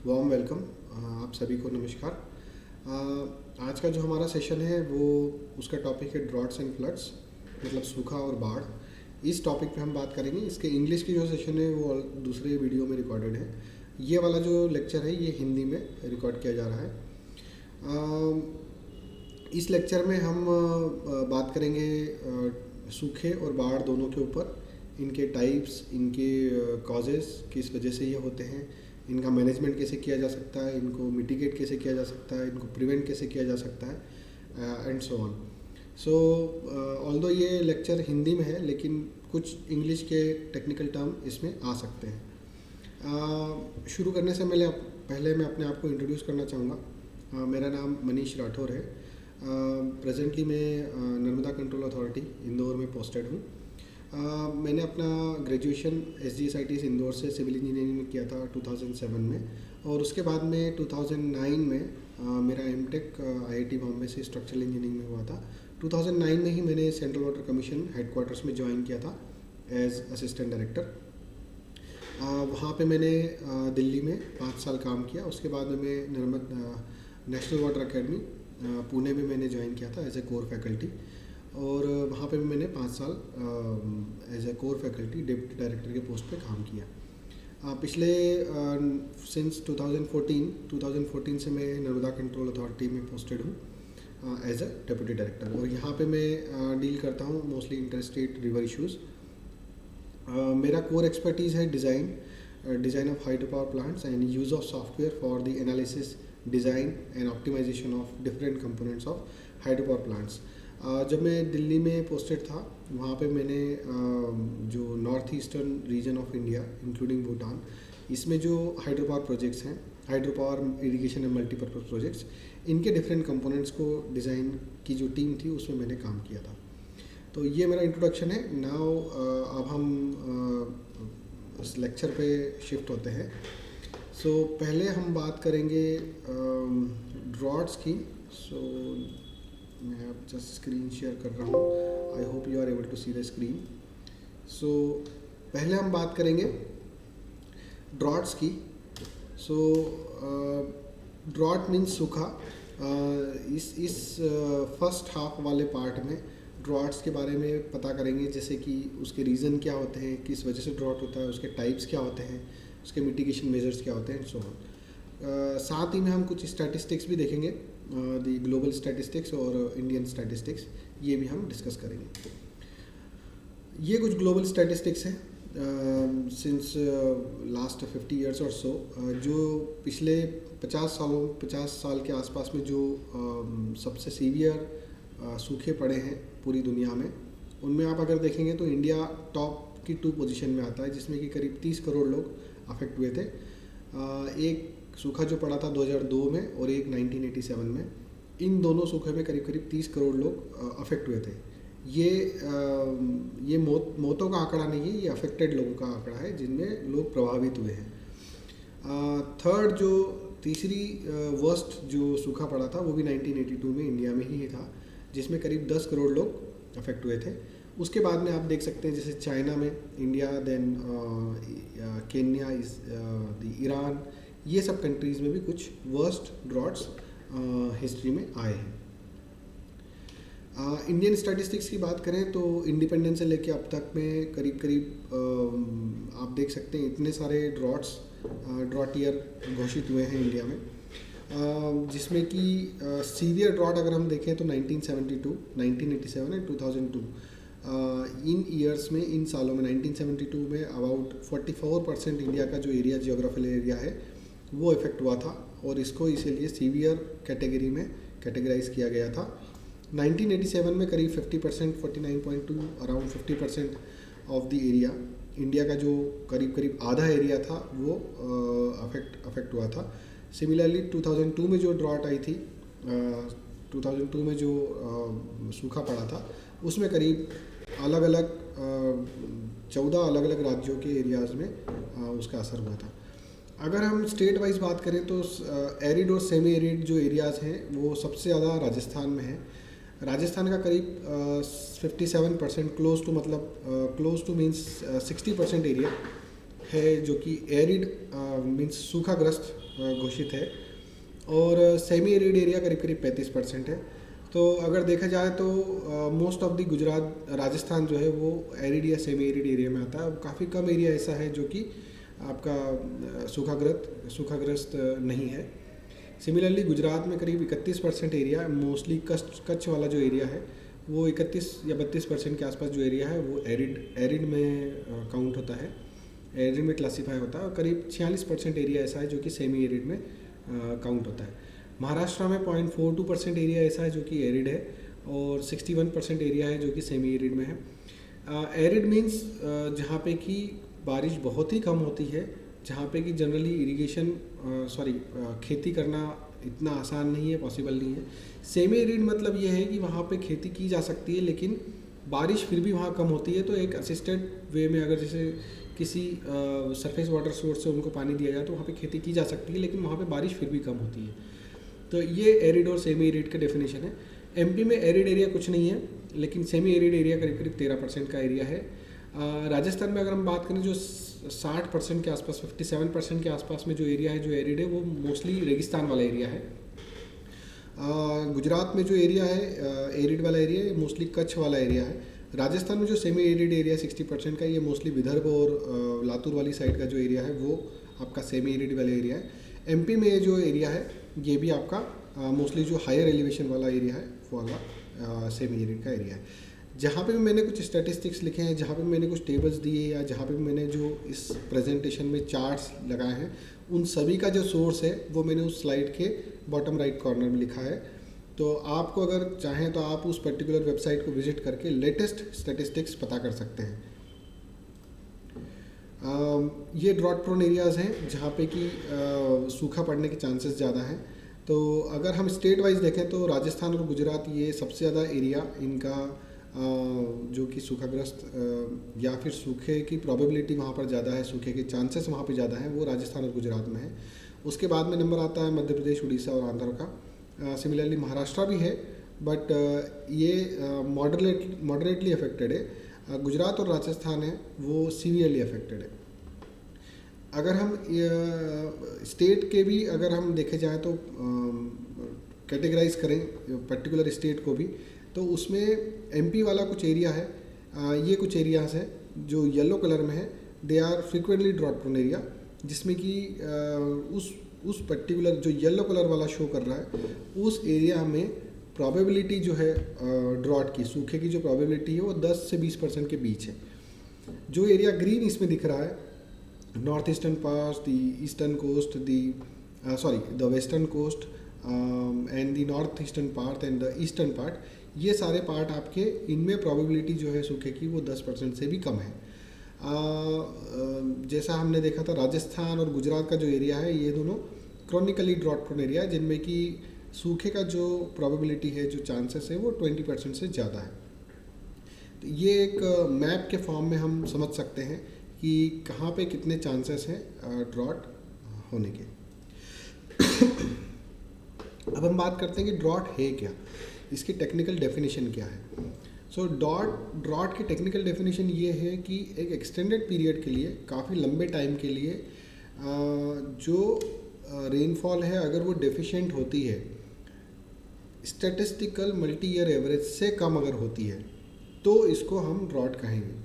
Warm welcome. आप सभी को नमस्कार। आज का जो हमारा सेशन है वो उसका टॉपिक है ड्रॉट्स एंड फ्लड्स, मतलब सूखा और बाढ़। इस टॉपिक पे हम बात करेंगे। इसके इंग्लिश की जो सेशन है वो दूसरे वीडियो में रिकॉर्डेड है। ये वाला जो लेक्चर है ये हिंदी में रिकॉर्ड किया जा रहा है। इस लेक्चर में हम बात करेंगे सूखे और बाढ़ दोनों के ऊपर, इनके टाइप्स, इनके कॉजेज़, किस वजह से ये होते हैं, इनका मैनेजमेंट कैसे किया जा सकता है, इनको मिटिगेट कैसे किया जा सकता है, इनको प्रिवेंट कैसे किया जा सकता है, and so on. So although ये लेक्चर हिंदी में है लेकिन कुछ इंग्लिश के टेक्निकल टर्म इसमें आ सकते हैं। शुरू करने से पहले मैं अपने आप को इंट्रोड्यूस करना चाहूँगा। मेरा नाम मनीष राठौर है। प्रेजेंटली मैं नर्मदा कंट्रोल अथॉरिटी इंदौर में पोस्टेड हूँ। मैंने अपना ग्रेजुएशन SGSIT इंदौर से सिविल इंजीनियरिंग में किया था 2007 में, और उसके बाद में 2009 में मेरा M.Tech IIT बॉम्बे से स्ट्रक्चरल इंजीनियरिंग में हुआ था। 2009 में ही मैंने सेंट्रल वाटर कमीशन हेडक्वार्टर्स में ज्वाइन किया था एज असिस्टेंट डायरेक्टर। वहाँ पे मैंने दिल्ली में 5 साल काम किया। उसके बाद में मैं नेशनल वाटर अकेडमी पुणे में मैंने ज्वाइन किया था एज ए कोर फैकल्टी, और वहाँ पे भी मैंने 5 साल as a core faculty deputy director के पोस्ट पे काम किया। पिछले सिंस 2014 से मैं नर्मदा कंट्रोल अथॉरिटी में पोस्टेड हूँ एज ए डिप्टी डायरेक्टर, और यहाँ पे मैं डील करता हूँ mostly inter state river issues. मेरा कोर एक्सपर्टीज़ है design of hydro power plants and use of software for the analysis, design and optimisation of different components of hydro power plants. जब मैं दिल्ली में पोस्टेड था वहाँ पे मैंने जो north eastern region of India including Bhutan, इसमें जो हाइड्रो पावर प्रोजेक्ट्स हैं, hydro power irrigation and multipurpose projects, इनके डिफरेंट कंपोनेंट्स को डिज़ाइन की जो टीम थी उसमें मैंने काम किया था। तो ये मेरा इंट्रोडक्शन है। नाउ अब हम इस लेक्चर पे शिफ्ट होते हैं। सो पहले हम बात करेंगे ड्रॉट्स की। सो मैं अब जस्ट स्क्रीन शेयर कर रहा हूँ। I hope you are able to see the screen. So पहले हम बात करेंगे ड्रॉट्स की। सो ड्रॉट मीन्स सूखा। इस फर्स्ट हाफ वाले पार्ट में ड्रॉट्स के बारे में पता करेंगे, जैसे कि उसके रीज़न क्या होते हैं, किस वजह से ड्रॉट होता है, उसके टाइप्स क्या होते हैं, उसके मिटिगेशन मेजर्स क्या होते हैं, सो ऑन। साथ ही में हम कुछ स्टैटिस्टिक्स भी देखेंगे, द ग्लोबल स्टैटिस्टिक्स और इंडियन स्टैटिस्टिक्स, ये भी हम डिस्कस करेंगे। ये कुछ ग्लोबल स्टैटिस्टिक्स हैं सिंस लास्ट 50 ईयर्स और सो, जो पिछले 50 साल के आसपास में जो सबसे सीवियर सूखे पड़े हैं पूरी दुनिया में, उनमें आप अगर देखेंगे तो इंडिया टॉप की 2 पोजीशन में आता है, जिसमें कि करीब 30 करोड़ लोग अफेक्ट हुए थे। एक सूखा जो पड़ा था 2002 में और एक 1987 में, इन दोनों सूखे में करीब 30 करोड़ लोग अफेक्ट हुए थे। ये मौतों का आंकड़ा नहीं है, ये अफेक्टेड लोगों का आंकड़ा है जिनमें लोग प्रभावित हुए हैं। थर्ड जो तीसरी वर्स्ट जो सूखा पड़ा था वो भी 1982 में इंडिया में ही था, जिसमें करीब 10 करोड़ लोग अफेक्ट हुए थे। उसके बाद में आप देख सकते हैं जैसे चाइना में, इंडिया, देन केन्या, ईरान, ये सब कंट्रीज़ में भी कुछ वर्स्ट ड्रॉट्स हिस्ट्री में आए हैं। इंडियन स्टैटिस्टिक्स की बात करें तो इंडिपेंडेंस से लेके अब तक में करीब आप देख सकते हैं इतने सारे ड्रॉट ईयर घोषित हुए हैं इंडिया में, जिसमें कि सीवियर ड्रॉट अगर हम देखें तो 1972, 1987 एंड 2002, इन ईयर्स में, इन सालों में 1972 में अबाउट 44% इंडिया का जो एरिया, जियोग्राफिकल एरिया है, वो इफेक्ट हुआ था, और इसको इसीलिए सीवियर कैटेगरी में कैटेगराइज किया गया था। 1987 में करीब 50%, 49.2, around 50% of the area, India का जो करीब आधा एरिया था वो अफेक्ट हुआ था। सिमिलरली 2002 में जो ड्रॉट आई थी, 2002 में जो सूखा पड़ा था, उसमें करीब 14 अलग अलग राज्यों के एरियाज़ में उसका असर हुआ था। अगर हम स्टेट वाइज बात करें तो एरिड और सेमी एरिड जो एरियाज़ हैं वो सबसे ज़्यादा राजस्थान में है। राजस्थान का करीब 57%, क्लोज टू मीन्स 60% एरिया है जो कि एरिड मीन्स सूखाग्रस्त घोषित है और सेमी एरिड एरिया करीब करीब 35% है। तो अगर देखा जाए तो most of the Gujarat Rajasthan जो है वो एरिड या सेमी एरिड एरिया में आता है। काफ़ी कम एरिया ऐसा है जो कि आपका सूखाग्रस्त नहीं है। सिमिलरली गुजरात में करीब 31% एरिया, मोस्टली कच्छ वाला जो एरिया है वो 31 या 32% के आसपास जो एरिया है वो एरिड में काउंट होता है, एरिड में क्लासीफाई होता है। और करीब 46% एरिया ऐसा है जो कि सेमी एरिड में काउंट होता है। महाराष्ट्र में 0.42% एरिया ऐसा है जो कि एरिड है और 61% एरिया है जो कि सेमी एरिड में है। एरिड मीन्स जहाँ पे कि बारिश बहुत ही कम होती है, जहाँ पे कि जनरली खेती करना इतना आसान नहीं है, पॉसिबल नहीं है। सेमी एरिड मतलब ये है कि वहाँ पे खेती की जा सकती है लेकिन बारिश फिर भी वहाँ कम होती है। तो एक असिस्टेड वे में अगर जैसे किसी सरफेस वाटर सोर्स से उनको पानी दिया जाए तो वहाँ पे खेती की जा सकती है लेकिन वहाँ पे बारिश फिर भी कम होती है। तो ये एरिड और सेमी एरिड का डेफिनेशन है। एमपी में एरिड एरिया कुछ नहीं है लेकिन सेमी एरिड एरिया करीब करीब 13% का एरिया है। राजस्थान में अगर हम बात करें जो 60% के आसपास 57% के आसपास में जो एरिया है जो एरिड है वो मोस्टली रेगिस्तान वाला एरिया है। गुजरात में जो एरिया है एरिड वाला एरिया है मोस्टली कच्छ वाला एरिया है। राजस्थान में जो सेमी एरिड एरिया 60% का ये मोस्टली विदर्भ और लातूर वाली साइड का जो एरिया है वो आपका सेमी एरिड वाला एरिया है। एमपी में जो एरिया है ये भी आपका मोस्टली जो हायर एलिवेशन वाला एरिया है वो वाला सेमी एरिड का एरिया है। जहाँ पे भी मैंने कुछ स्टैटिस्टिक्स लिखे हैं, जहाँ पे भी मैंने कुछ टेबल्स दिए या जहाँ पे भी मैंने जो इस प्रेजेंटेशन में चार्ट्स लगाए हैं उन सभी का जो सोर्स है वो मैंने उस स्लाइड के बॉटम राइट कॉर्नर में लिखा है। तो आपको अगर चाहें तो आप उस पर्टिकुलर वेबसाइट को विजिट करके लेटेस्ट स्टैटिस्टिक्स पता कर सकते हैं। ये ड्रॉट प्रोन एरियाज़ हैं जहाँ पे कि सूखा पड़ने के चांसेस ज़्यादा हैं। तो अगर हम स्टेट वाइज देखें तो राजस्थान और गुजरात ये सबसे ज़्यादा एरिया इनका जो कि सूखाग्रस्त या फिर सूखे की प्रोबेबिलिटी वहाँ पर ज़्यादा है, सूखे के चांसेस वहाँ पे ज़्यादा हैं, वो राजस्थान और गुजरात में है। उसके बाद में नंबर आता है मध्य प्रदेश, उड़ीसा और आंध्र का। सिमिलरली महाराष्ट्र भी है बट ये मॉडरेटली अफेक्टेड है। गुजरात और राजस्थान है वो सीवियरली अफेक्टेड है। अगर हम स्टेट के भी अगर हम देखे जाए तो कैटेगराइज करें पर्टिकुलर स्टेट को भी, तो उसमें एमपी वाला कुछ एरिया है, ये कुछ एरियाज़ हैं जो येलो कलर में है, they are frequently drought prone area, जिसमें कि उस पर्टिकुलर जो येलो कलर वाला शो कर रहा है उस एरिया में प्रोबेबिलिटी जो है ड्रॉट की, सूखे की जो प्रोबेबिलिटी है वो 10 से 20% के बीच है। जो एरिया ग्रीन इसमें दिख रहा है, north eastern part, the eastern coast, the western coast and the north eastern part and the eastern part, ये सारे पार्ट आपके इनमें प्रोबेबिलिटी जो है सूखे की वो 10% से भी कम है। जैसा हमने देखा था राजस्थान और गुजरात का जो एरिया है ये दोनों क्रॉनिकली ड्रॉट प्रोन एरिया है जिनमें कि सूखे का जो प्रोबेबिलिटी है, जो चांसेस है वो 20% से ज़्यादा है। तो ये एक मैप के फॉर्म में हम समझ सकते हैं कि कहाँ पे कितने चांसेस हैं ड्रॉट होने के। अब हम बात करते हैं कि ड्रॉट है क्या, इसकी टेक्निकल डेफिनेशन क्या है। सो ड्रॉट की टेक्निकल डेफिनेशन ये है कि एक एक्सटेंडेड पीरियड के लिए, काफ़ी लंबे टाइम के लिए जो रेनफॉल है अगर वो डेफिशिएंट होती है, स्टैटिस्टिकल मल्टी ईयर एवरेज से कम अगर होती है तो इसको हम ड्रॉट कहेंगे।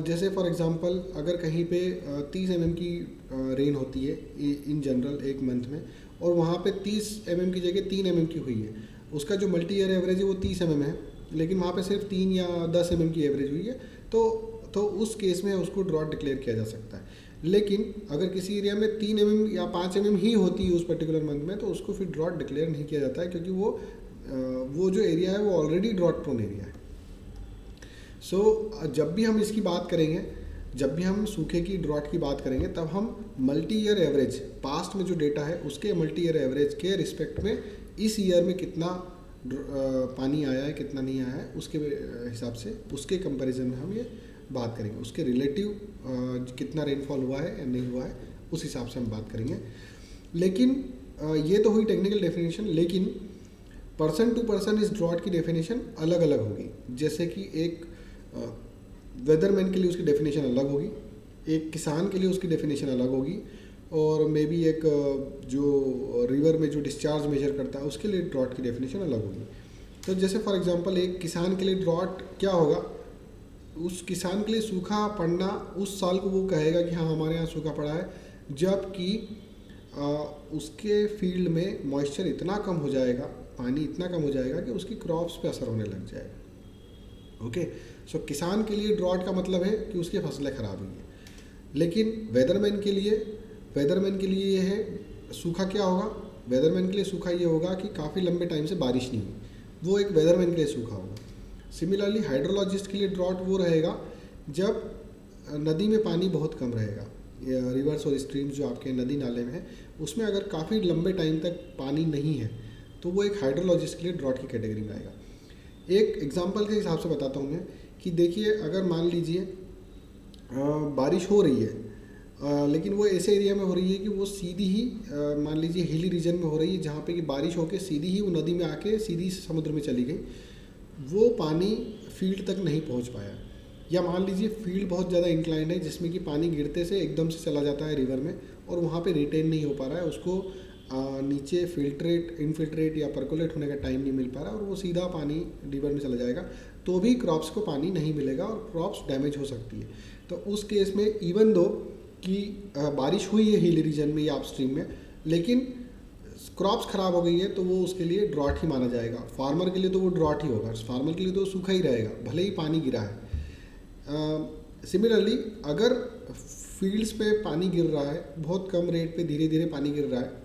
जैसे फॉर एग्जांपल अगर कहीं पे 30 mm की रेन होती है इन जनरल एक मंथ में और वहाँ पे 30 mm की जगह 3 mm की हुई है, उसका जो मल्टी ईयर एवरेज है वो 30 mm है लेकिन वहाँ पे सिर्फ 3 या 10 mm की एवरेज हुई है तो उस केस में उसको ड्रॉट डिक्लेयर किया जा सकता है। लेकिन अगर किसी एरिया में 3 mm या 5 mm ही होती है उस पर्टिकुलर मंथ में तो उसको फिर ड्रॉट डिक्लेयर नहीं किया जाता है क्योंकि वो जो एरिया है वो ऑलरेडी ड्रॉट प्रोन एरिया है। सो जब भी हम इसकी बात करेंगे, जब भी हम सूखे की ड्रॉट की बात करेंगे तब हम मल्टी ईयर एवरेज, पास्ट में जो डेटा है उसके मल्टी ईयर एवरेज के रिस्पेक्ट में इस ईयर में कितना पानी आया है कितना नहीं आया है उसके हिसाब से, उसके कंपैरिजन में हम ये बात करेंगे। उसके रिलेटिव कितना रेनफॉल हुआ है या नहीं हुआ है उस हिसाब से हम बात करेंगे। लेकिन ये तो हुई टेक्निकल डेफिनेशन, लेकिन पर्सन टू पर्सन इस ड्रॉट की डेफिनेशन अलग अलग होगी। जैसे कि एक वेदरमैन के लिए उसकी डेफिनेशन अलग होगी, एक किसान के लिए उसकी डेफिनेशन अलग होगी और मे बी एक जो रिवर में जो डिस्चार्ज मेजर करता है उसके लिए ड्रॉट की डेफिनेशन अलग होगी। तो जैसे फॉर एग्जांपल एक किसान के लिए ड्रॉट क्या होगा, उस किसान के लिए सूखा पड़ना उस साल को वो कहेगा कि हाँ हमारे यहाँ सूखा पड़ा है, जबकि उसके फील्ड में मॉइस्चर इतना कम हो जाएगा, पानी इतना कम हो जाएगा कि उसकी क्रॉप्स पे असर होने लग जाएगा। ओके, सो किसान के लिए ड्रॉट का मतलब है कि उसकी फसलें खराब हुई हैं, लेकिन वेदरमैन के लिए ये है सूखा क्या होगा, वेदरमैन के लिए सूखा ये होगा कि काफ़ी लंबे टाइम से बारिश नहीं हुई, वो एक वेदरमैन के लिए सूखा होगा। सिमिलरली हाइड्रोलॉजिस्ट के लिए ड्रॉट वो रहेगा जब नदी में पानी बहुत कम रहेगा, रिवर्स और स्ट्रीम्स जो आपके नदी नाले में है उसमें अगर काफ़ी लंबे टाइम तक पानी नहीं है तो वो एक हाइड्रोलॉजिस्ट के लिए ड्रॉट की कैटेगरी में आएगा। एक एग्जांपल के हिसाब से बताता हूँ मैं कि देखिए, अगर मान लीजिए बारिश हो रही है, लेकिन वो ऐसे एरिया में हो रही है कि वो सीधी ही मान लीजिए हिली रीजन में हो रही है जहाँ पे कि बारिश होके सीधी ही वो नदी में आके सीधी समुद्र में चली गई, वो पानी फील्ड तक नहीं पहुँच पाया। या मान लीजिए फील्ड बहुत ज़्यादा इंक्लाइंड है जिसमें कि पानी गिरते से एकदम से चला जाता है रिवर में और वहाँ पे रिटेन नहीं हो पा रहा है, उसको नीचे इनफिल्ट्रेट या परकोलेट होने का टाइम नहीं मिल पा रहा और वो सीधा पानी रिवर में चला जाएगा, तो भी क्रॉप्स को पानी नहीं मिलेगा और क्रॉप्स डैमेज हो सकती है। तो उस केस में इवन दो कि बारिश हुई है हिल रीजन में या अपस्ट्रीम में, लेकिन क्रॉप्स ख़राब हो गई है तो वो उसके लिए ड्रॉट ही माना जाएगा। फार्मर के लिए तो वो ड्रॉट ही होगा, फार्मर के लिए तो सूखा ही रहेगा भले ही पानी गिरा है। सिमिलरली अगर फील्ड्स पे पानी गिर रहा है, बहुत कम रेट पे धीरे धीरे पानी गिर रहा है,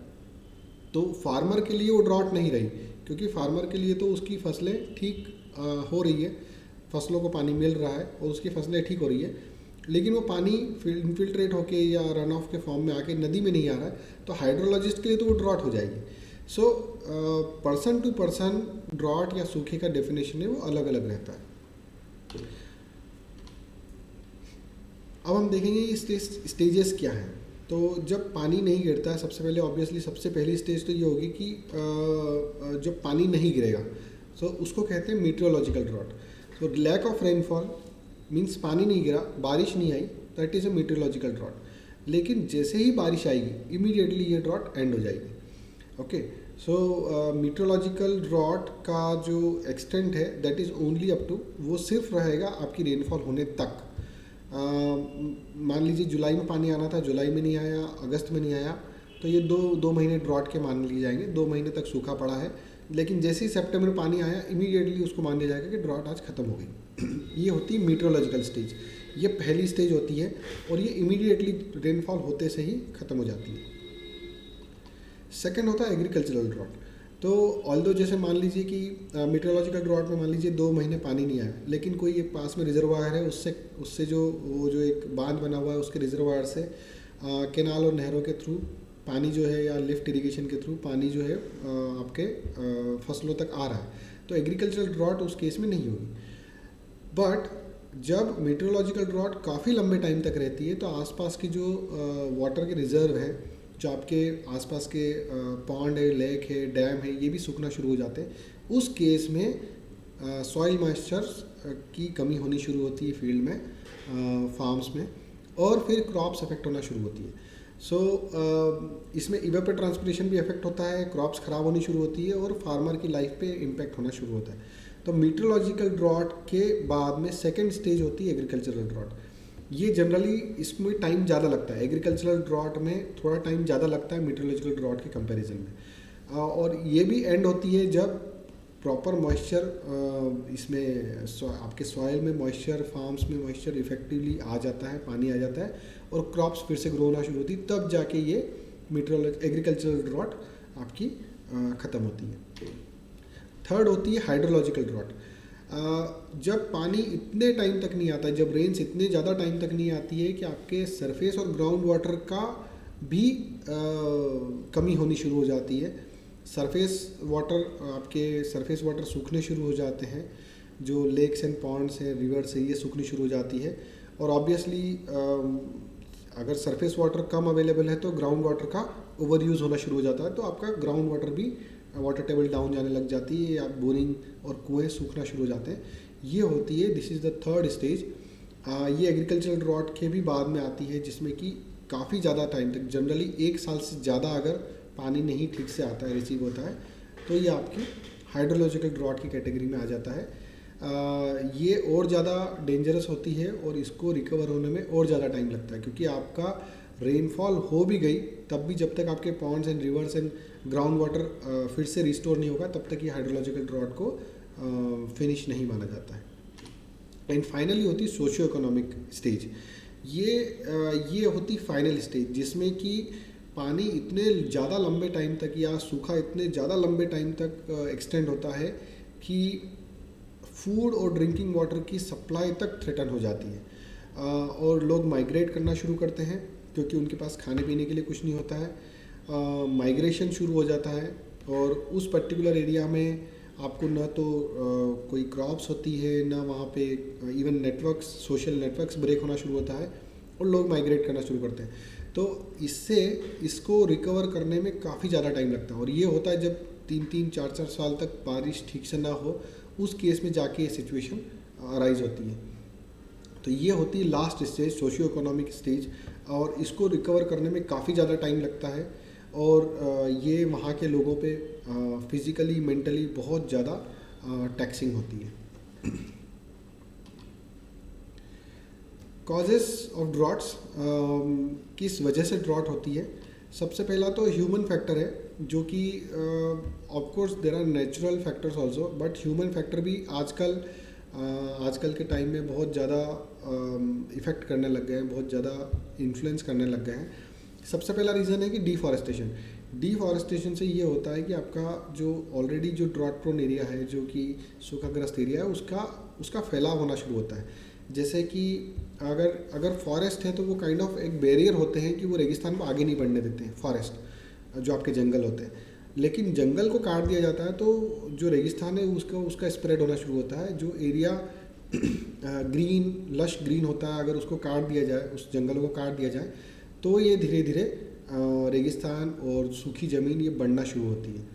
तो फार्मर के लिए वो ड्रॉट नहीं रही, क्योंकि फार्मर के लिए तो उसकी फसलें ठीक हो रही है, फसलों को पानी मिल रहा है और उसकी फसलें ठीक हो रही है, लेकिन वो पानी इनफिल्ट्रेट होके या रन ऑफ के फॉर्म में आके नदी में नहीं आ रहा है, तो हाइड्रोलॉजिस्ट के लिए तो वो ड्रॉट हो जाएगी। So person to person drought या सूखे का डेफिनेशन है वो अलग अलग रहता है। अब हम देखेंगे ये स्टेजेस क्या हैं। तो जब पानी नहीं गिरता है, सबसे पहले ऑब्वियसली सबसे पहली स्टेज तो ये होगी कि जब पानी नहीं गिरेगा, सो उसको कहते हैं meteorological drought. So lack of rainfall means पानी नहीं गिरा, बारिश नहीं आई, that is a meteorological drought. लेकिन जैसे ही बारिश आएगी इमीडिएटली ये ड्रॉट एंड हो जाएगी। ओके, सो मीटियोलॉजिकल ड्रॉट का जो एक्सटेंट है that is only up to, वो सिर्फ रहेगा आपकी रेनफॉल होने तक। मान लीजिए जुलाई में पानी आना था, जुलाई में नहीं आया, अगस्त में नहीं आया, तो ये दो महीने ड्रॉट के मान लिए जाएंगे, 2 महीने तक सूखा पड़ा है। लेकिन जैसे ही सितंबर में पानी आया इमीडिएटली उसको मान लिया जाएगा कि ड्रॉट आज ख़त्म हो गई। ये होती है मीटियोलॉजिकल स्टेज, ये पहली स्टेज होती है और ये इमीडिएटली रेनफॉल होते से ही ख़त्म हो जाती है। सेकेंड होता है एग्रीकल्चरल ड्रॉट। तो ऑल्दो जैसे मान लीजिए कि मीटियोलॉजिकल ड्रॉट में मान लीजिए 2 महीने पानी नहीं आया, लेकिन कोई एक पास में रिजर्वायर है, उससे जो एक बांध बना हुआ है उसके रिजर्वायर से केनाल और नहरों के थ्रू पानी जो है या लिफ्ट इरिगेशन के थ्रू पानी जो है आपके फसलों तक आ रहा है, तो एग्रीकल्चरल ड्रॉट उस केस में नहीं होगी। बट जब मीटियोलॉजिकल ड्रॉट काफ़ी लंबे टाइम तक रहती है तो आसपास की जो वाटर के रिजर्व है, जो आपके आसपास के पॉन्ड है, लेक है, डैम है, ये भी सूखना शुरू हो जाते हैं। उस केस में सॉइल मॉइस्चर की कमी होनी शुरू होती है फील्ड में, फार्म्स में, और फिर क्रॉप्स अफेक्ट होना शुरू होती है। सो इसमें इवेपोरेटिव ट्रांसपिरेशन भी अफेक्ट होता है, क्रॉप्स ख़राब होनी शुरू होती है और फार्मर की लाइफ पे इम्पैक्ट होना शुरू होता है। तो मीटियोलॉजिकल ड्रॉट के बाद में सेकेंड स्टेज होती है एग्रीकल्चरल ड्रॉट। ये जनरली इसमें टाइम ज़्यादा लगता है, एग्रीकल्चरल ड्रॉट में थोड़ा टाइम ज़्यादा लगता है मीटियोलॉजिकल ड्रॉट के कंपैरिजन में। और ये भी एंड होती है जब प्रॉपर मॉइस्चर इसमें आपके सॉइल में मॉइस्चर, फार्म्स में मॉइस्चर इफेक्टिवली आ जाता है, पानी आ जाता है और क्रॉप्स फिर से ग्रो होना शुरू होती है, तब जाके ये एग्रीकल्चरल ड्रॉट आपकी ख़त्म होती है। थर्ड होती है हाइड्रोलॉजिकल ड्रॉट। जब पानी इतने टाइम तक नहीं आता, जब रेंस इतने ज़्यादा टाइम तक नहीं आती है कि आपके सरफेस और ग्राउंड वाटर का भी कमी होनी शुरू हो जाती है। आपके सरफेस वाटर सूखने शुरू हो जाते हैं, जो लेक्स एंड पॉन्ड्स हैं, रिवर्स है, ये सूखनी शुरू हो जाती है। और ऑब्वियसली अगर सरफेस वाटर कम अवेलेबल है तो ग्राउंड वाटर का ओवर यूज़ होना शुरू हो जाता है, तो आपका ग्राउंड वाटर भी वाटर टेबल डाउन जाने लग जाती है, या बोरिंग और कुएँ सूखना शुरू हो जाते हैं। ये होती है, this is the third stage. ये एग्रीकल्चरल ड्रॉट के भी बाद में आती है, जिसमें कि काफ़ी ज़्यादा टाइम तक, जनरली 1 साल से ज़्यादा अगर पानी नहीं ठीक से आता है, रिसीव होता है, तो ये आपकी हाइड्रोलॉजिकल ड्रॉट की कैटेगरी में आ जाता है। ये और ज़्यादा डेंजरस होती है और इसको रिकवर होने में और ज़्यादा टाइम लगता है, क्योंकि आपका रेनफॉल हो भी गई तब भी जब तक आपके Pond's and reverse and ground water फिर से रिस्टोर नहीं होगा, तब तक ये हाइड्रोलॉजिकल ड्रॉट को फिनिश नहीं माना जाता है। एंड फाइनली होती सोशियो इकोनॉमिक स्टेज। ये होती फाइनल स्टेज, जिसमें कि पानी इतने ज़्यादा लंबे टाइम तक या सूखा इतने ज़्यादा लंबे टाइम तक एक्सटेंड होता है कि फूड और ड्रिंकिंग वाटर की सप्लाई तक थ्रेटन हो जाती है। और लोग माइग्रेट करना शुरू करते हैं, क्योंकि उनके पास खाने पीने के लिए कुछ नहीं होता है। माइग्रेशन शुरू हो जाता है और उस पर्टिकुलर एरिया में आपको ना तो कोई क्रॉप्स होती है, ना वहाँ पे even networks, social networks break होना शुरू होता है और लोग माइग्रेट करना शुरू करते हैं। तो इसको रिकवर करने में काफ़ी ज़्यादा टाइम लगता है, और ये होता है जब 3-3, 4-4 साल तक बारिश ठीक से ना हो, उस केस में जाके ये सिचुएशन अराइज होती है। तो ये होती है last stage, socio economic stage, और इसको रिकवर करने में काफ़ी ज़्यादा टाइम लगता है, और ये वहाँ के लोगों पे फिज़िकली मेंटली बहुत ज़्यादा टैक्सिंग होती है। कॉजेस ऑफ ड्रॉट्स, किस वजह से ड्रॉट होती है? सबसे पहला तो ह्यूमन फैक्टर है, जो कि of course there are natural factors also, but human factor भी आजकल के टाइम में बहुत ज़्यादा इफ़ेक्ट करने लग गए हैं, बहुत ज़्यादा इन्फ्लुएंस करने लग गए हैं। सबसे पहला रीज़न है कि डिफॉरेस्टेशन से ये होता है कि आपका जो ऑलरेडी जो ड्रॉट प्रोन एरिया है, जो कि सूखाग्रस्त एरिया है, उसका फैलाव होना शुरू होता है। जैसे कि अगर फॉरेस्ट है तो वो काइंड ऑफ एक बैरियर होते हैं कि वो रेगिस्तान को आगे नहीं बढ़ने देते हैं, फॉरेस्ट जो आपके जंगल होते हैं। लेकिन जंगल को काट दिया जाता है तो जो रेगिस्तान है उसका स्प्रेड होना शुरू होता है। जो एरिया लश ग्रीन होता है, अगर उसको काट दिया जाए, उस जंगलों को काट दिया जाए, तो ये धीरे धीरे रेगिस्तान और सूखी ज़मीन ये बढ़ना शुरू होती है।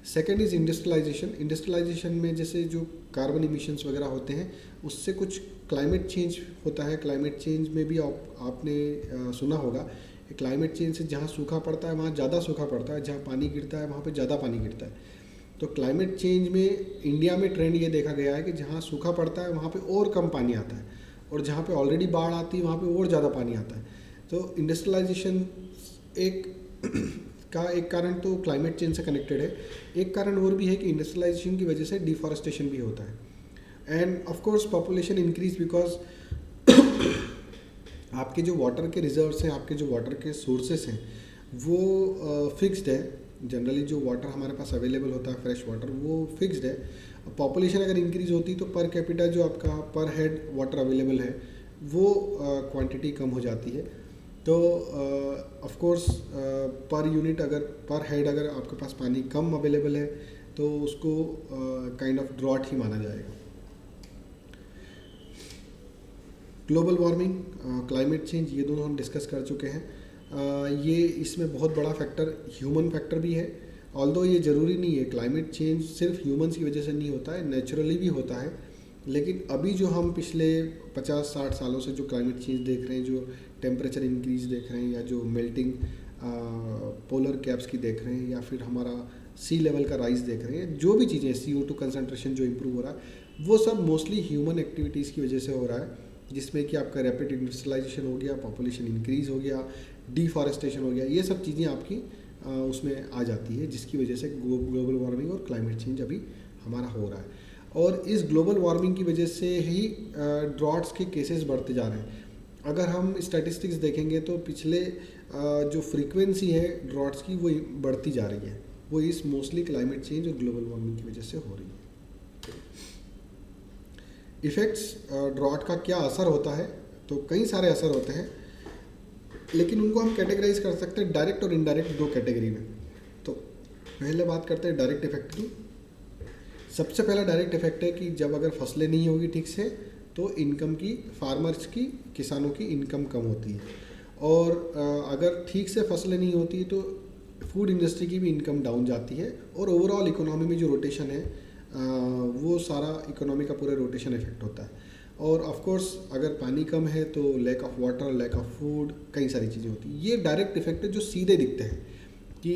सेकेंड इज़ इंडस्ट्रियलाइजेशन में जैसे जो कार्बन इमिशंस वगैरह होते हैं, उससे कुछ क्लाइमेट चेंज होता है। क्लाइमेट चेंज में भी आपने सुना होगा, क्लाइमेट चेंज से जहाँ सूखा पड़ता है वहाँ ज़्यादा सूखा पड़ता है, जहाँ पानी गिरता है वहाँ पे ज़्यादा पानी गिरता है। तो क्लाइमेट चेंज में इंडिया में ट्रेंड ये देखा गया है कि जहाँ सूखा पड़ता है वहाँ पे और कम पानी आता है, और जहाँ पे ऑलरेडी बाढ़ आती है वहाँ पे और ज़्यादा पानी आता है। तो इंडस्ट्रियलाइजेशन एक कारण तो क्लाइमेट चेंज से कनेक्टेड है। एक कारण और भी है कि इंडस्ट्रियलाइजेशन की वजह से डिफॉरेस्टेशन भी होता है। End of course population increase, because आपके जो वाटर के रिजर्व्स हैं, आपके जो वाटर के सोर्सेस हैं, वो फिक्स्ड है। जनरली जो वाटर हमारे पास अवेलेबल होता है, फ्रेश वाटर, वो फिक्स्ड है। पॉपुलेशन अगर इंक्रीज होती तो पर कैपिटा जो आपका पर हेड वाटर अवेलेबल है वो क्वांटिटी कम हो जाती है। तो ऑफ कोर्स पर यूनिट पर हेड अगर आपके पास पानी कम अवेलेबल है तो उसको काइंड ऑफ ड्रॉट ही माना जाएगा। ग्लोबल वार्मिंग, क्लाइमेट चेंज, ये दोनों हम डिस्कस कर चुके हैं। ये इसमें बहुत बड़ा फैक्टर ह्यूमन फैक्टर भी है। ऑल्दो ये ज़रूरी नहीं है, क्लाइमेट चेंज सिर्फ ह्यूमंस की वजह से नहीं होता है, नेचुरली भी होता है। लेकिन अभी जो हम पिछले 50-60 सालों से जो क्लाइमेट चेंज देख रहे हैं, जो टेम्परेचर इंक्रीज देख रहे हैं, या जो मेल्टिंग पोलर कैप्स की देख रहे हैं, या फिर हमारा सी लेवल का राइज देख रहे हैं, जो भी चीज़ें CO2 कंसंट्रेशन जो इम्प्रूव हो रहा है, वो सब मोस्टली ह्यूमन एक्टिविटीज़ की वजह से हो रहा है, जिसमें कि आपका रैपिड इंडस्ट्रियलाइजेशन हो गया, पॉपुलेशन इंक्रीज़ हो गया, डिफॉरेस्टेशन हो गया। ये सब चीज़ें आपकी उसमें आ जाती है, जिसकी वजह से ग्लोबल वार्मिंग और क्लाइमेट चेंज अभी हमारा हो रहा है। और इस ग्लोबल वार्मिंग की वजह से ही ड्रॉट्स के केसेस बढ़ते जा रहे हैं। अगर हम स्टैटिस्टिक्स देखेंगे तो पिछले जो फ्रीक्वेंसी है ड्रॉट्स की वो बढ़ती जा रही है, वो इस मोस्टली क्लाइमेट चेंज और ग्लोबल वार्मिंग की वजह से हो रही है। इफ़ेक्ट्स ड्रॉट का क्या असर होता है? तो कई सारे असर होते हैं, लेकिन उनको हम कैटेगराइज कर सकते हैं डायरेक्ट और इनडायरेक्ट, दो कैटेगरी में। तो पहले बात करते हैं डायरेक्ट इफेक्ट की। सबसे पहला डायरेक्ट इफेक्ट है कि जब अगर फसलें नहीं होगी ठीक से तो इनकम की, फार्मर्स की, किसानों की इनकम कम होती है। और अगर ठीक से फसलें नहीं होती तो फूड इंडस्ट्री की भी इनकम डाउन जाती है, और ओवरऑल इकोनॉमी में जो रोटेशन है वो सारा इकोनॉमी का पूरा रोटेशन इफेक्ट होता है। और ऑफ कोर्स अगर पानी कम है तो lack of water, lack of food, कई सारी चीज़ें होती हैं। ये डायरेक्ट इफेक्ट है जो सीधे दिखते हैं कि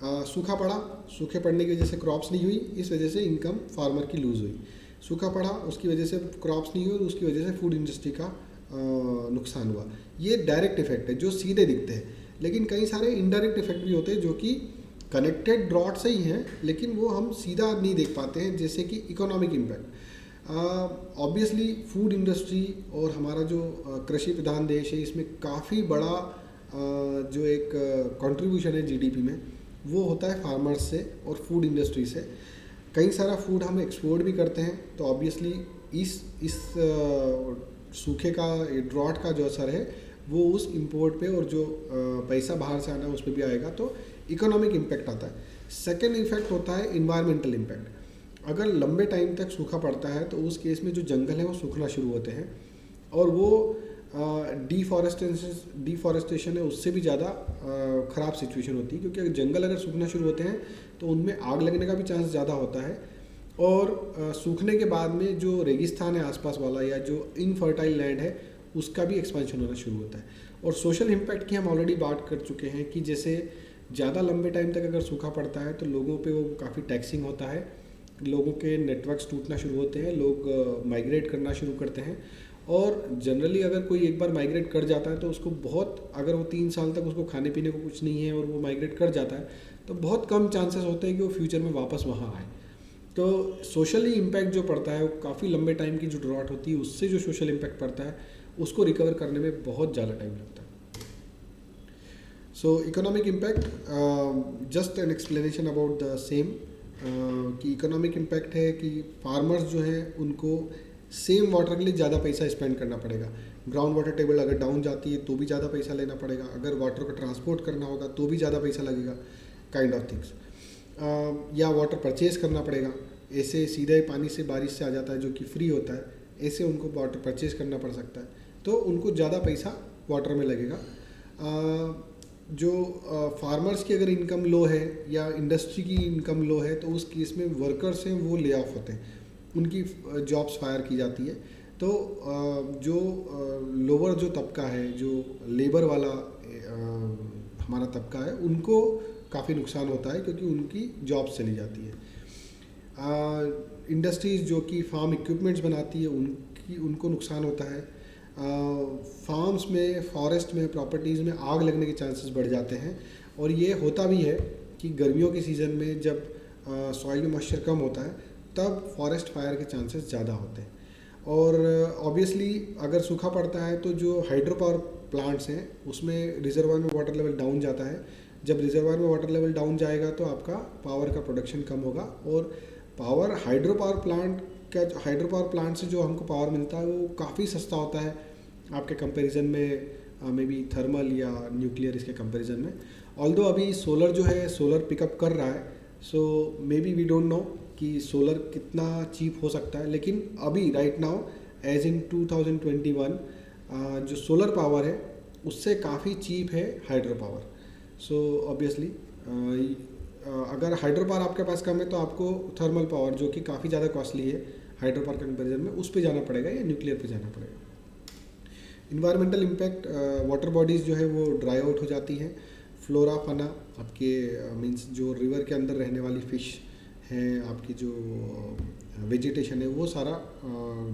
सूखा पड़ा, सूखे पड़ने की वजह से क्रॉप्स नहीं हुई, इस वजह से इनकम फार्मर की लूज़ हुई। सूखा पड़ा, उसकी वजह से क्रॉप्स नहीं हुई, उसकी वजह से फूड इंडस्ट्री का नुकसान हुआ। ये डायरेक्ट इफेक्ट है जो सीधे दिखते हैं, लेकिन कई सारे इनडायरेक्ट इफेक्ट भी होते हैं जो कि कनेक्टेड ड्रॉट से ही हैं, लेकिन वो हम सीधा नहीं देख पाते हैं, जैसे कि economic impact. Obviously food industry और हमारा जो कृषि प्रधान देश है, इसमें काफ़ी बड़ा जो एक कंट्रीब्यूशन है जीडीपी में, वो होता है फार्मर्स से और फूड इंडस्ट्री से। कई सारा फूड हम एक्सपोर्ट भी करते हैं, तो ऑब्वियसली इस सूखे का, ड्रॉट का जो असर है वो उस इंपोर्ट पे और जो पैसा बाहर से आना है उस पर भी आएगा, तो इकोनॉमिक इम्पैक्ट आता है। सेकेंड इफेक्ट होता है इन्वायरमेंटल इम्पैक्ट। अगर लंबे टाइम तक सूखा पड़ता है तो उस केस में जो जंगल है वो सूखना शुरू होते हैं, और वो डिफॉरेस्टेशन है उससे भी ज़्यादा ख़राब सिचुएशन होती है, क्योंकि अगर जंगल अगर सूखना शुरू होते हैं तो उनमें आग लगने का भी चांस ज़्यादा होता है। और सूखने के बाद में जो रेगिस्तान है आसपास वाला, या जो इनफर्टाइल लैंड है, उसका भी एक्सपेंशन होना शुरू होता है। और सोशल इम्पैक्ट की हम ऑलरेडी बात कर चुके हैं कि जैसे ज़्यादा लंबे टाइम तक अगर सूखा पड़ता है तो लोगों पे वो काफ़ी टैक्सिंग होता है, लोगों के नेटवर्क्स टूटना शुरू होते हैं, लोग माइग्रेट करना शुरू करते हैं। और जनरली अगर कोई एक बार माइग्रेट कर जाता है तो उसको बहुत, अगर वो 3 साल तक उसको खाने पीने को कुछ नहीं है और वो माइग्रेट कर जाता है, तो बहुत कम चांसेस होते हैं कि वो फ्यूचर में वापस वहाँ आए। तो सोशली इम्पैक्ट जो पड़ता है वो काफ़ी लंबे टाइम की जो ड्रॉट होती है उससे जो सोशल इम्पैक्ट पड़ता है उसको रिकवर करने में बहुत ज़्यादा टाइम लगता है। सो economic impact, just an explanation about the same, कि इकोनॉमिक इम्पैक्ट है कि फार्मर्स जो हैं उनको सेम वाटर के लिए ज़्यादा पैसा स्पेंड करना पड़ेगा। ग्राउंड वाटर टेबल अगर डाउन जाती है तो भी ज़्यादा पैसा लेना पड़ेगा, अगर वाटर को ट्रांसपोर्ट करना होगा तो भी ज़्यादा पैसा लगेगा, काइंड ऑफ थिंग्स। या वाटर परचेज करना पड़ेगा, ऐसे सीधे पानी से बारिश से आ जाता है जो कि फ्री होता है, ऐसे उनको वाटर परचेज करना पड़ सकता है, तो उनको ज़्यादा पैसा वाटर में लगेगा। जो फार्मर्स की अगर इनकम लो है या इंडस्ट्री की इनकम लो है तो उस केस में वर्कर्स हैं वो ले ऑफ होते हैं, उनकी जॉब्स फायर की जाती है। तो जो लोअर जो तबका है, जो लेबर वाला हमारा तबका है, उनको काफ़ी नुकसान होता है क्योंकि उनकी जॉब्स चली जाती है। इंडस्ट्रीज़ जो कि फार्म इक्विपमेंट्स बनाती है उनको नुकसान होता है। फार्म्स में, फॉरेस्ट में, प्रॉपर्टीज़ में आग लगने के चांसेस बढ़ जाते हैं। और ये होता भी है कि गर्मियों के सीज़न में जब सॉइल में मॉइस्चर कम होता है तब फॉरेस्ट फायर के चांसेस ज़्यादा होते हैं। और ऑब्वियसली अगर सूखा पड़ता है तो जो हाइड्रो पावर प्लांट्स हैं उसमें रिजर्वायर में वाटर लेवल डाउन जाता है। जब रिजर्वायर में वाटर लेवल डाउन जाएगा तो आपका पावर का प्रोडक्शन कम होगा। और हाइड्रो पावर प्लांट से जो हमको पावर मिलता है वो काफ़ी सस्ता होता है आपके कंपैरिजन में, मे बी थर्मल या न्यूक्लियर इसके कंपैरिजन में। ऑल्दो अभी सोलर जो है, सोलर पिकअप कर रहा है, so maybe we don't know कि सोलर कितना चीप हो सकता है, लेकिन अभी राइट नाउ एज इन 2021 जो सोलर पावर है उससे काफ़ी चीप है हाइड्रो पावर। सो ऑब्वियसली अगर हाइड्रो पावर आपके पास कम है तो आपको थर्मल पावर, जो कि काफ़ी ज़्यादा कॉस्टली है हाइड्रो पावर के कंपेरिजन में, उस पे जाना पड़ेगा या न्यूक्लियर पे जाना पड़ेगा। इन्वायरमेंटल इम्पैक्ट, वाटर बॉडीज़ जो है वो ड्राई आउट हो जाती हैं। फ्लोरा फना आपके मींस जो रिवर के अंदर रहने वाली फ़िश हैं, आपकी जो वेजिटेशन है वो सारा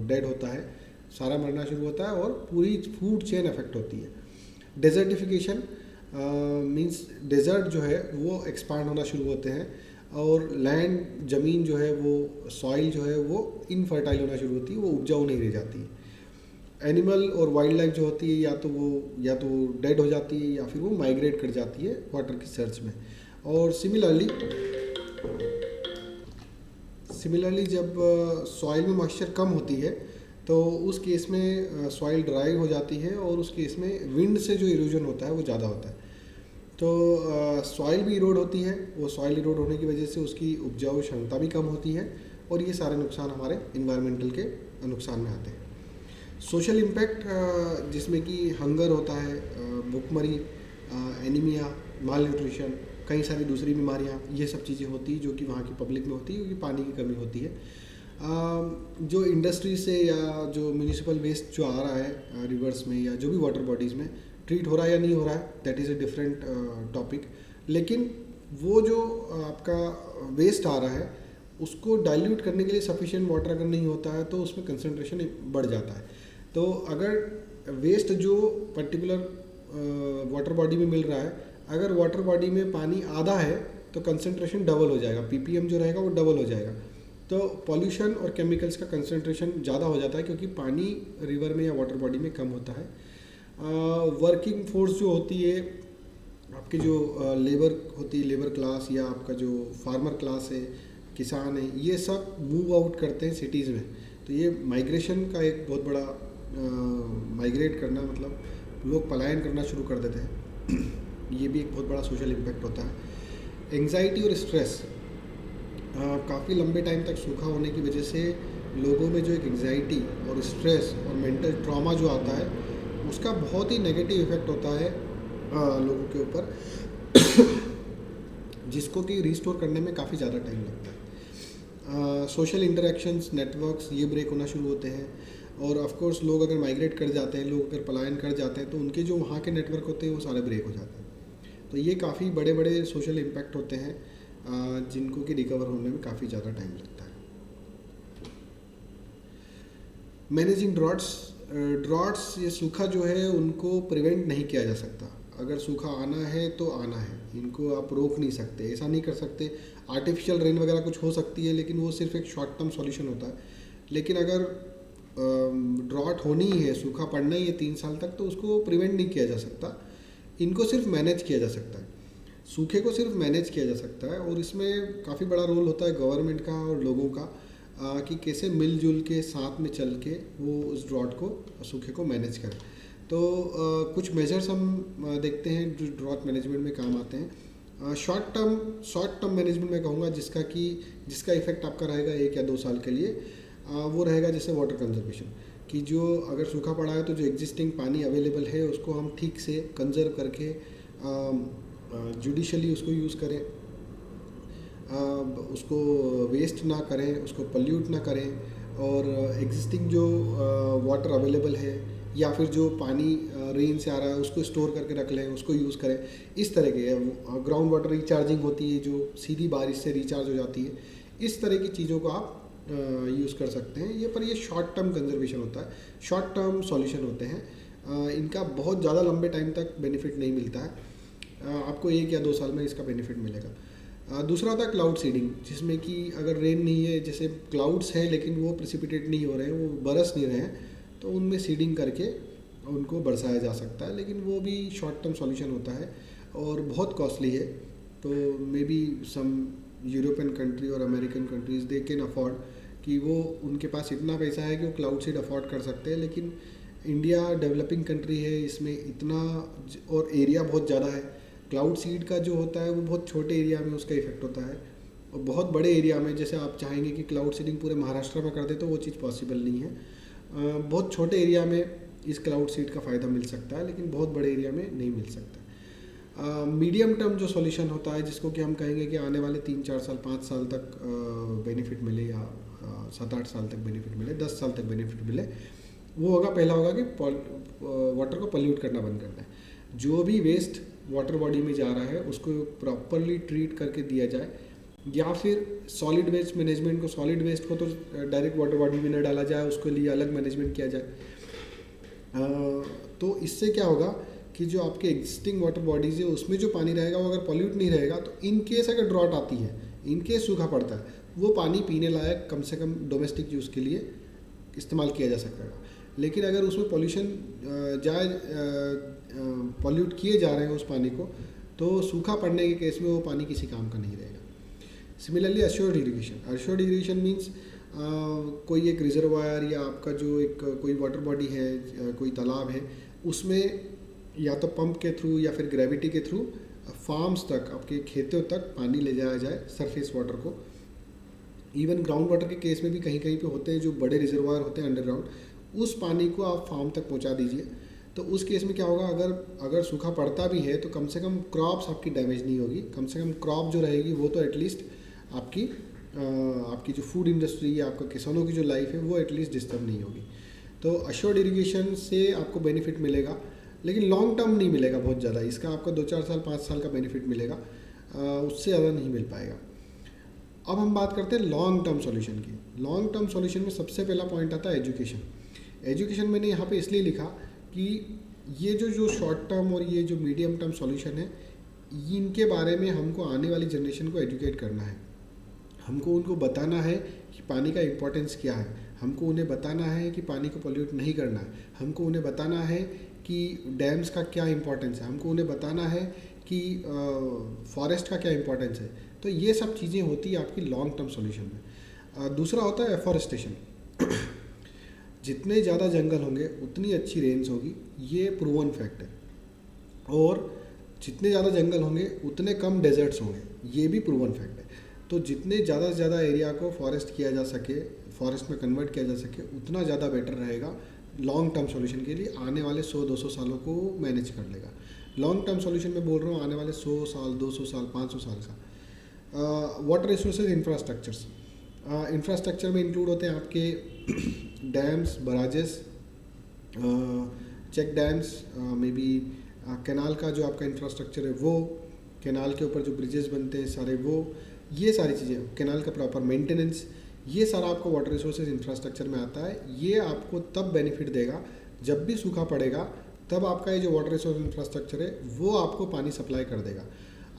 डेड होता है, सारा मरना शुरू होता है और पूरी फूड चेन अफेक्ट होती है। डेजर्टिफिकेशन मींस डेजर्ट जो है वो एक्सपांड होना शुरू होते हैं और लैंड, ज़मीन जो है वो, सॉइल जो है वो इनफर्टाइल होना शुरू होती है, वो उपजाऊ नहीं रह जाती। एनिमल और वाइल्ड लाइफ जो होती है या तो डेड हो जाती है या फिर वो माइग्रेट कर जाती है वाटर की सर्च में। और सिमिलरली जब सॉइल में मॉइस्चर कम होती है तो उस केस में सॉइल ड्राई हो जाती है और उस केस में विंड से जो इरोजन होता है वो ज़्यादा होता है। तो सॉइल भी इरोड होती है, वो सॉइल इरोड होने की वजह से उसकी उपजाऊ क्षमता भी कम होती है और ये सारे नुकसान हमारे इन्वायरमेंटल के नुकसान में आते हैं। सोशल इम्पैक्ट जिसमें कि हंगर होता है, भूखमरी, एनीमिया, माल न्यूट्रिशन, कई सारी दूसरी बीमारियां, ये सब चीज़ें होती हैं जो कि वहाँ की पब्लिक में होती है क्योंकि पानी की कमी होती है। जो इंडस्ट्री से या जो म्यूनिसिपल वेस्ट जो आ रहा है रिवर्स में या जो भी वाटर बॉडीज़ में ट्रीट हो रहा है या नहीं हो रहा है, that is a different topic. लेकिन वो जो आपका वेस्ट आ रहा है उसको डाइल्यूट करने के लिए सफिशिएंट वाटर अगर नहीं होता है तो उसमें कंसंट्रेशन बढ़ जाता है। तो अगर वेस्ट जो पर्टिकुलर वाटर बॉडी में मिल रहा है, अगर वाटर बॉडी में पानी आधा है तो कंसंट्रेशन डबल हो जाएगा, पीपीएम जो रहेगा वो डबल हो जाएगा। तो पॉल्यूशन और केमिकल्स का कंसंट्रेशन ज़्यादा हो जाता है क्योंकि पानी रिवर में या वाटर बॉडी में कम होता है। वर्किंग फोर्स जो होती है आपकी, जो लेबर होती है, लेबर क्लास या आपका जो फार्मर क्लास है, किसान है, ये सब मूव आउट करते हैं सिटीज़ में। तो ये माइग्रेशन का एक बहुत बड़ा माइग्रेट करना, मतलब लोग पलायन करना शुरू कर देते हैं। ये भी एक बहुत बड़ा सोशल इम्पैक्ट होता है। एंग्जाइटी और स्ट्रेस, काफ़ी लंबे टाइम तक सूखा होने की वजह से लोगों में जो एक एंग्जाइटी और स्ट्रेस और मेंटल ट्रॉमा जो आता है उसका बहुत ही नेगेटिव इफेक्ट होता है लोगों के ऊपर, जिसको कि रिस्टोर करने में काफ़ी ज़्यादा टाइम लगता है। सोशल इंटरेक्शंस, नेटवर्क्स ये ब्रेक होना शुरू होते हैं। और ऑफ कोर्स लोग अगर माइग्रेट कर जाते हैं, लोग अगर पलायन कर जाते हैं तो उनके जो वहाँ के नेटवर्क होते हैं वो सारे ब्रेक हो जाते हैं। तो ये काफ़ी बड़े बड़े सोशल इम्पैक्ट होते हैं जिनको कि रिकवर होने में काफ़ी ज़्यादा टाइम लगता है। मैनेजिंग ड्रॉट्स, ये सूखा जो है उनको प्रिवेंट नहीं किया जा सकता। अगर सूखा आना है तो आना है, इनको आप रोक नहीं सकते, ऐसा नहीं कर सकते। आर्टिफिशियल रेन वगैरह कुछ हो सकती है लेकिन वो सिर्फ एक शॉर्ट टर्म सॉल्यूशन होता है। लेकिन अगर ड्रॉट होनी ही है, सूखा पड़ना ही है 3 साल तक, तो उसको प्रिवेंट नहीं किया जा सकता, इनको सिर्फ मैनेज किया जा सकता है। सूखे को सिर्फ मैनेज किया जा सकता है और इसमें काफ़ी बड़ा रोल होता है गवर्नमेंट का और लोगों का, कि कैसे मिलजुल के साथ में चल के वो उस ड्रॉट को, सूखे को मैनेज करें। तो कुछ मेजर्स हम देखते हैं जो ड्रॉट मैनेजमेंट में काम आते हैं। शॉर्ट टर्म मैनेजमेंट में कहूँगा जिसका इफेक्ट आपका रहेगा 1 या 2 साल के लिए, वो रहेगा जैसे वाटर कंजर्वेशन, कि जो अगर सूखा पड़ा है तो जो एग्जिस्टिंग पानी अवेलेबल है उसको हम ठीक से कंजर्व करके जुडिशली उसको यूज़ करें, उसको वेस्ट ना करें, उसको पल्यूट ना करें, और एग्जिस्टिंग जो वाटर अवेलेबल है या फिर जो पानी रेन से आ रहा है उसको स्टोर करके रख लें, उसको यूज़ करें। इस तरह के ग्राउंड वाटर रिचार्जिंग होती है जो सीधी बारिश से रिचार्ज हो जाती है, इस तरह की चीज़ों को आप यूज़ कर सकते हैं। ये शॉर्ट टर्म कंजर्वेशन होता है, शॉर्ट टर्म सॉल्यूशन होते हैं। इनका बहुत ज़्यादा लंबे टाइम तक बेनिफिट नहीं मिलता है, आपको 1 या 2 साल में इसका बेनिफिट मिलेगा। दूसरा होता है क्लाउड सीडिंग, जिसमें कि अगर रेन नहीं है, जैसे क्लाउड्स हैं लेकिन वो प्रेसिपिटेट नहीं हो रहे हैं, वो बरस नहीं रहे हैं, तो उनमें सीडिंग करके उनको बरसाया जा सकता है। लेकिन वो भी शॉर्ट टर्म सॉल्यूशन होता है और बहुत कॉस्टली है। तो maybe some European country और American countries they can afford, कि वो उनके पास इतना पैसा है कि वो क्लाउड सीड अफोर्ड कर सकते हैं। लेकिन इंडिया डेवलपिंग कंट्री है, इसमें इतना और एरिया बहुत ज़्यादा है। क्लाउड सीड का जो होता है वो बहुत छोटे एरिया में उसका इफेक्ट होता है, और बहुत बड़े एरिया में जैसे आप चाहेंगे कि क्लाउड सीडिंग पूरे महाराष्ट्र में कर दे तो वो चीज़ पॉसिबल नहीं है। बहुत छोटे एरिया में इस क्लाउड सीड का फ़ायदा मिल सकता है लेकिन बहुत बड़े एरिया में नहीं मिल सकता। मीडियम टर्म जो सॉल्यूशन होता है, जिसको कि हम कहेंगे कि आने वाले 3-4 साल 5 साल तक बेनिफिट मिले, या 7-8 साल तक बेनिफिट मिले, 10 साल तक बेनिफिट मिले, वो होगा, पहला होगा कि वाटर को पल्यूट करना बंद करना है। जो भी वेस्ट वाटर बॉडी में जा रहा है उसको प्रॉपरली ट्रीट करके दिया जाए, या फिर सॉलिड वेस्ट मैनेजमेंट को, सॉलिड वेस्ट को तो डायरेक्ट वाटर बॉडी में न डाला जाए, उसके लिए अलग मैनेजमेंट किया जाए। तो इससे क्या होगा कि जो आपके एग्जिस्टिंग वाटर बॉडीज़ है उसमें जो पानी रहेगा वो अगर पॉल्यूट नहीं रहेगा, तो इन केस अगर ड्रॉट आती है, इन केस सूखा पड़ता है, वो पानी पीने लायक कम से कम डोमेस्टिक यूज़ के लिए इस्तेमाल किया जा सकता है। लेकिन अगर उसमें पॉल्यूशन पॉल्यूट किए जा रहे हैं उस पानी को, तो सूखा पड़ने के केस में वो पानी किसी काम का नहीं रहेगा। सिमिलरली अश्योर्ड इरिगेशन मीन्स कोई एक रिजर्वायर या आपका जो एक कोई वाटर बॉडी है, कोई तालाब है, उसमें या तो पंप के थ्रू या फिर ग्रेविटी के थ्रू फार्म्स तक, आपके खेतों तक पानी ले जाया जाए, सरफेस वाटर को। इवन ग्राउंड वाटर के केस में भी कहीं कहीं पे होते हैं जो बड़े रिजर्वायर होते हैं अंडरग्राउंड, उस पानी को आप फार्म तक पहुंचा दीजिए। तो उस केस में क्या होगा, अगर सूखा पड़ता भी है तो कम से कम क्रॉप्स आपकी डैमेज नहीं होगी, कम से कम क्रॉप जो रहेगी वो तो एटलीस्ट आपकी आपकी जो फूड इंडस्ट्री या आपका किसानों की जो लाइफ है वो एटलीस्ट डिस्टर्ब नहीं होगी। तो अश्योर्ड इरिगेशन से आपको बेनिफिट मिलेगा, लेकिन लॉन्ग टर्म नहीं मिलेगा बहुत ज़्यादा। इसका आपको 2-4 साल 5 साल का बेनिफिट मिलेगा, उससे ज़्यादा नहीं मिल पाएगा। अब हम बात करते हैं लॉन्ग टर्म सॉल्यूशन की। लॉन्ग टर्म सॉल्यूशन में सबसे पहला पॉइंट आता है एजुकेशन। एजुकेशन मैंने यहाँ पे इसलिए लिखा कि ये जो शॉर्ट टर्म और ये जो मीडियम टर्म सॉल्यूशन है, इनके बारे में हमको आने वाली जनरेशन को एजुकेट करना है। हमको उनको बताना है कि पानी का इम्पोर्टेंस क्या है, हमको उन्हें बताना है कि पानी को पोल्यूट नहीं करना है, हमको उन्हें बताना है कि डैम्स का क्या इंपॉर्टेंस है, हमको उन्हें बताना है कि फॉरेस्ट का क्या इंपॉर्टेंस है। तो ये सब चीज़ें होती है आपकी लॉन्ग टर्म सॉल्यूशन में। दूसरा होता है एफॉरेस्टेशन। जितने ज़्यादा जंगल होंगे उतनी अच्छी रेंज होगी, ये प्रूवन फैक्ट है। और जितने ज़्यादा जंगल होंगे उतने कम डेजर्ट्स होंगे, ये भी प्रूवन फैक्ट है। तो जितने ज़्यादा से ज़्यादा एरिया को फॉरेस्ट किया जा सके, फॉरेस्ट में कन्वर्ट किया जा सके, उतना ज़्यादा बेटर रहेगा लॉन्ग टर्म सॉल्यूशन के लिए। आने वाले 100-200 सालों को मैनेज कर लेगा। लॉन्ग टर्म सॉल्यूशन में बोल रहा हूँ आने वाले 100 साल, 200 साल, 500 साल का। वाटर रिसोर्सेज इंफ्रास्ट्रक्चर्स, इंफ्रास्ट्रक्चर में इंक्लूड होते हैं आपके dams, barrages, check dams, may be canal का जो आपका इंफ्रास्ट्रक्चर है वो, कैनाल के ऊपर जो ब्रिजेस बनते हैं सारे वो, ये सारी चीज़ें, कैनाल का प्रॉपर मेंटेनेंस, ये सारा आपको वाटर रिसोर्सेज इंफ्रास्ट्रक्चर में आता है। ये आपको तब बेनिफिट देगा जब भी सूखा पड़ेगा, तब आपका ये जो वाटर रिसोर्स इंफ्रास्ट्रक्चर है वो आपको पानी सप्लाई कर देगा।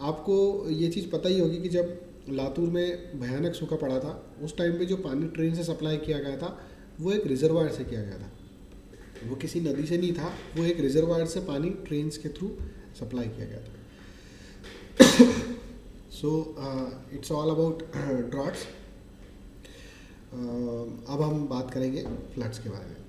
आपको ये चीज़ पता ही होगी कि जब लातूर में भयानक सूखा पड़ा था, उस टाइम पे जो पानी ट्रेन से सप्लाई किया गया था वो एक रिजर्वायर से किया गया था, वो किसी नदी से नहीं था, वो एक रिजर्वायर से पानी ट्रेन के थ्रू सप्लाई किया गया था। So it's all about droughts. अब हम बात करेंगे फ्लड्स के बारे में।